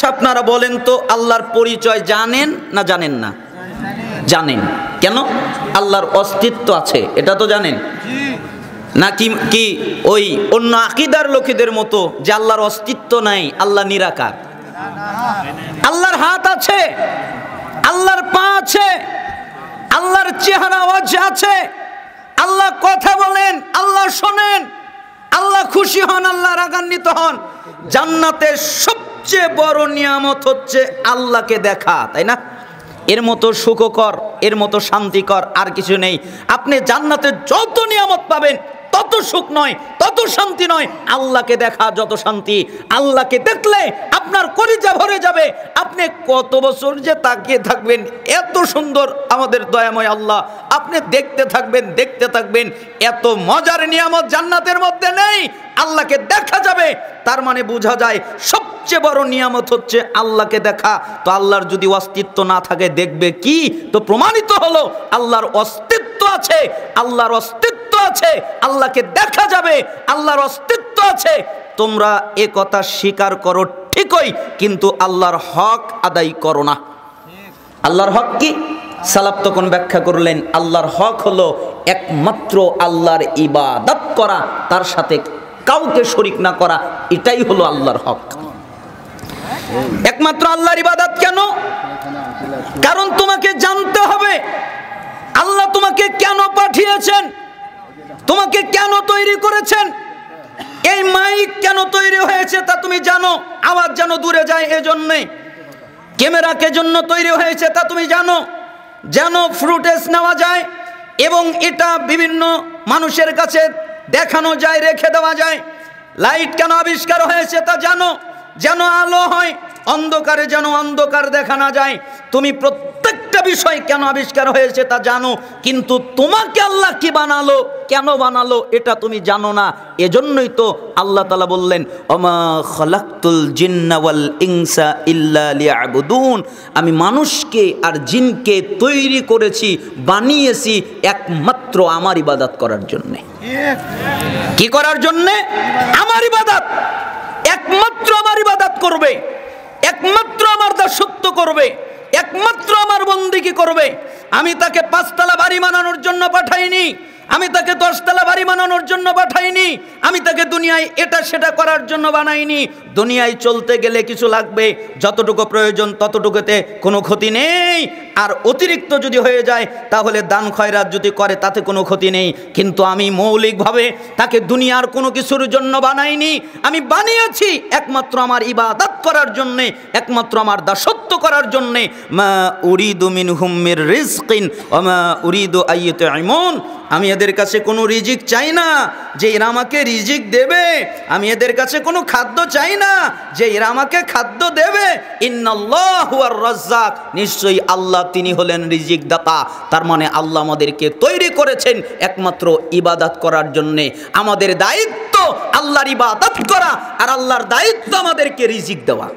আচ্ছা আপনারা বলেন তো, আল্লাহর পরিচয় জানেন না জানেন না? জানেন। কেন? আল্লাহর অস্তিত্ব আছে, এটা তো জানেন না? কি ওই অন্য আকীদার লোকেদের মতো যে আল্লাহর অস্তিত্ব নাই, আল্লাহ নিরাকার? আল্লাহর হাত আছে, আল্লাহর পা আছে, আল্লাহর চেহারা আছে, আল্লাহ কথা বলেন, আল্লাহ শোনেন, আল্লাহ খুশি হন, আল্লাহ রাগান্বিত হন। জান্নাতের সবচেয়ে বড় নিয়ামত হচ্ছে আল্লাহকে দেখা, তাই না? এর মতো সুখকর, এর মতো শান্তিকর আর কিছু নেই। আপনি জান্নাতে যত নিয়ামত পাবেন তত সুখ নয়, তত শান্তি নয়। আল্লাহকে দেখা যত শান্তি। আল্লাহকে দেখলে আপনার কলিজা ভরে যাবে। আপনি কত বছর যে তাকিয়ে থাকবেন, এত সুন্দর আমাদের দয়াময় আল্লাহ, আপনি দেখতে থাকবেন, দেখতে থাকবেন। এত মজার নিয়ামত জান্নাতের মধ্যে নেই। আল্লাহকে দেখা যাবে, তার মানে বোঝা যায় সবচেয়ে বড় নিয়ামত হচ্ছে আল্লাহকে দেখা। তো আল্লাহর যদি অস্তিত্ব না থাকে দেখবে কি? তো প্রমাণিত হলো আল্লাহর অস্তিত্ব আছে, আল্লাহর অস্তিত্ব আছে, আল্লাহকে দেখা যাবে, আল্লাহর অস্তিত্ব আছে। তোমরা এ কথা স্বীকার করো ঠিকই, কিন্তু আল্লাহর হক আদায় করো না। আল্লাহর হক কি? সালাফ তখন ব্যাখ্যা করলেন, আল্লাহর হক হলো একমাত্র আল্লাহর ইবাদত করা, তার সাথে কাউকে শরীক না করা, এটাই হলো আল্লাহর হক। একমাত্র আল্লাহর ইবাদত। কেন? কারণ তোমাকে জানতে হবে আল্লাহ তোমাকে কেন পাঠিয়েছেন, তোমাকে কেন তৈরি করেছেন। এই মাইক কেন তৈরি হয়েছে তা তুমি জানো, আওয়াজ যেন দূরে যায় এজন্যে। ক্যামেরা কে জন্য তৈরি হয়েছে তা তুমি জানো, যেন ফুটেজ নেওয়া যায় এবং এটা বিভিন্ন মানুষের কাছে দেখানো যায়, রেখে দেওয়া যায়। লাইট কেন আবিষ্কার হয়েছে তা জানো, যেন আলো হয়, অন্ধকারে যেন অন্ধকার দেখা না যায়। তুমি প্রত্যেকটা বিষয় কেন আবিষ্কার হয়েছে তা জানো, কিন্তু তোমাকে আল্লাহ কি বানালো, কেন বানালো এটা তুমি জানো না। এজন্যই তো আল্লাহ তাআলা বললেন, ওমা খালাকতুল জিন্না ওয়াল ইনসা ইল্লা লিয়াবুদুন, আমি মানুষকে আর জিনকে তৈরি করেছি, বানিয়েছি একমাত্র আমার ইবাদত করার জন্যে। কি করার জন্যে? আমার ইবাদত। একমাত্র আমার ইবাদত করবে, একমাত্র আমার দাসত্ব করবে, একমাত্র আমার বন্দেগী করবে। আমি তাকে 5 তলা বাড়ি বানানোর জন্য পাঠাইনি, আমি তাকে 10 তলা বাড়ি বানানোর জন্য পাঠাইনি, আমি তাকে দুনিয়ায় এটা সেটা করার জন্য বানাইনি। দুনিয়ায় চলতে গেলে কিছু লাগবে, যতটুকু প্রয়োজন ততটুকুতে কোনো ক্ষতি নেই। আর অতিরিক্ত যদি হয়ে যায় তাহলে দান খয়রাত যদি করে তাতে কোনো ক্ষতি নেই। কিন্তু আমি মৌলিকভাবে তাকে দুনিয়ার কোনো কিছুর জন্য বানাইনি, আমি বানিয়েছি একমাত্র আমার ইবাদত করার জন্যে, একমাত্র আমার দাসত্ব করার জন্যে। মা উরিদু মিনহুম মির রিজকিন ওয়া মা উরিদু আইয়ুতঈমুন, আমি এদের কাছে কোনো রিজিক চাই না যে এরা আমাকে রিজিক দেবে, আমি এদের কাছে কোনো খাদ্য চাই না যে এরা আমাকে খাদ্য দেবে। ইন্নাল্লাহু আর রাজ্জাক, নিশ্চয়ই আল্লাহ তিনি হলেন রিজিক দাতা। তার মানে আল্লাহ আমাদেরকে তৈরি করেছেন একমাত্র ইবাদত করার জন্যে। আমাদের দায়িত্ব আল্লাহর ইবাদত করা, আর আল্লাহর দায়িত্ব আমাদেরকে রিজিক দেওয়া।